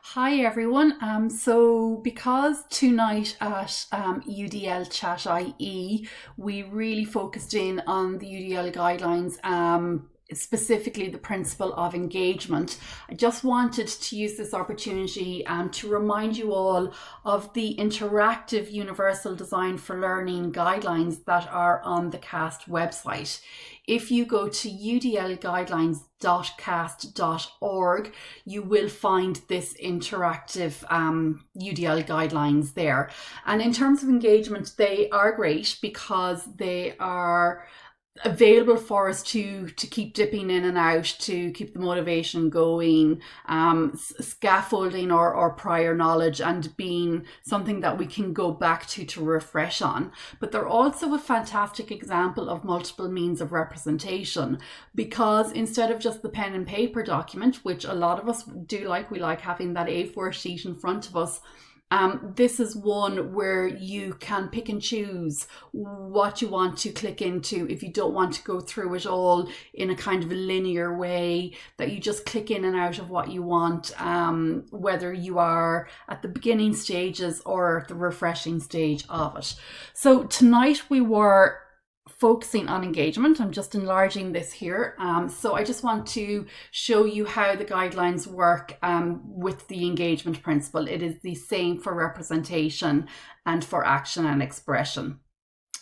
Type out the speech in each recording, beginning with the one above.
Hi everyone. So because tonight at UDL Chat IE, we really focused in on the UDL guidelines, specifically the principle of engagement. I just wanted to use this opportunity to remind you all of the interactive Universal Design for Learning guidelines that are on the CAST website. If you go to udlguidelines.cast.org, you will find this interactive UDL guidelines there. And in terms of engagement, they are great because they are available for us to keep dipping in and out, to keep the motivation going, scaffolding or prior knowledge, and being something that we can go back to refresh on. But they're also a fantastic example of multiple means of representation, because instead of just the pen and paper document, which a lot of us do like, we like having that A4 sheet in front of us, this is one where you can pick and choose what you want to click into. If you don't want to go through it all in a kind of a linear way, that you just click in and out of what you want, whether you are at the beginning stages or the refreshing stage of it. So tonight we were focusing on engagement. I'm just enlarging this here. So I just want to show you how the guidelines work with the engagement principle. It is the same for representation and for action and expression.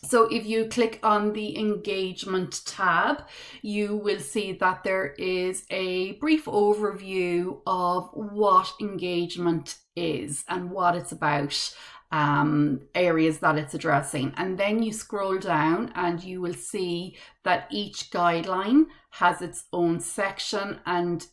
So if you click on the engagement tab, you will see that there is a brief overview of what engagement is and what it's about, areas that it's addressing. And then you scroll down and you will see that each guideline has its own section, and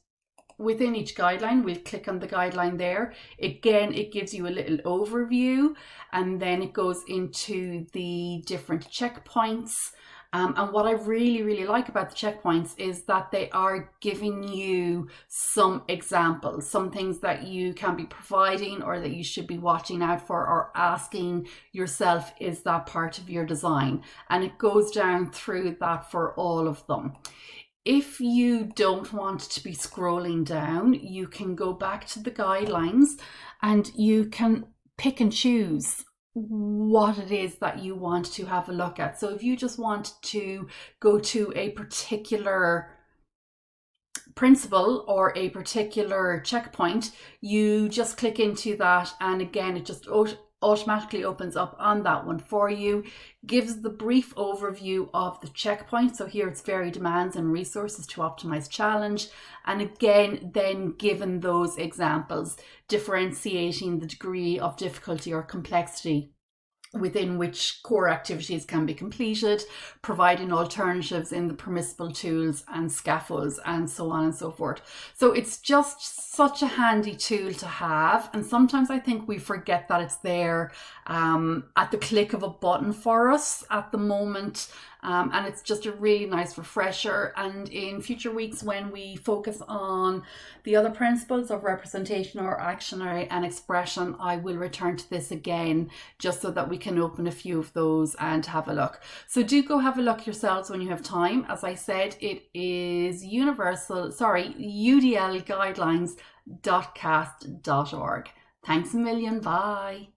within each guideline, we'll click on the guideline there. Again, it gives you a little overview, and then it goes into the different checkpoints. And what I really like about the checkpoints is that they are giving you some examples, some things that you can be providing or that you should be watching out for or asking yourself, is that part of your design? And it goes down through that for all of them. If you don't want to be scrolling down, you can go back to the guidelines and you can pick and choose what it is that you want to have a look at. So if you just want to go to a particular principle or a particular checkpoint, you just click into that, and again it just automatically opens up on that one for you, gives the brief overview of the checkpoint. So here it's vary demands and resources to optimize challenge, and again then given those examples, differentiating the degree of difficulty or complexity within which core activities can be completed, providing alternatives in the permissible tools and scaffolds, and so on and so forth. So it's just such a handy tool to have, and sometimes I think we forget that it's there at the click of a button for us at the moment. And it's just a really nice refresher. And in future weeks, when we focus on the other principles of representation or action and expression, I will return to this again, just so that we can open a few of those and have a look. So do go have a look yourselves when you have time. As I said, it is UDL guidelines.cast.org. Thanks a million. Bye.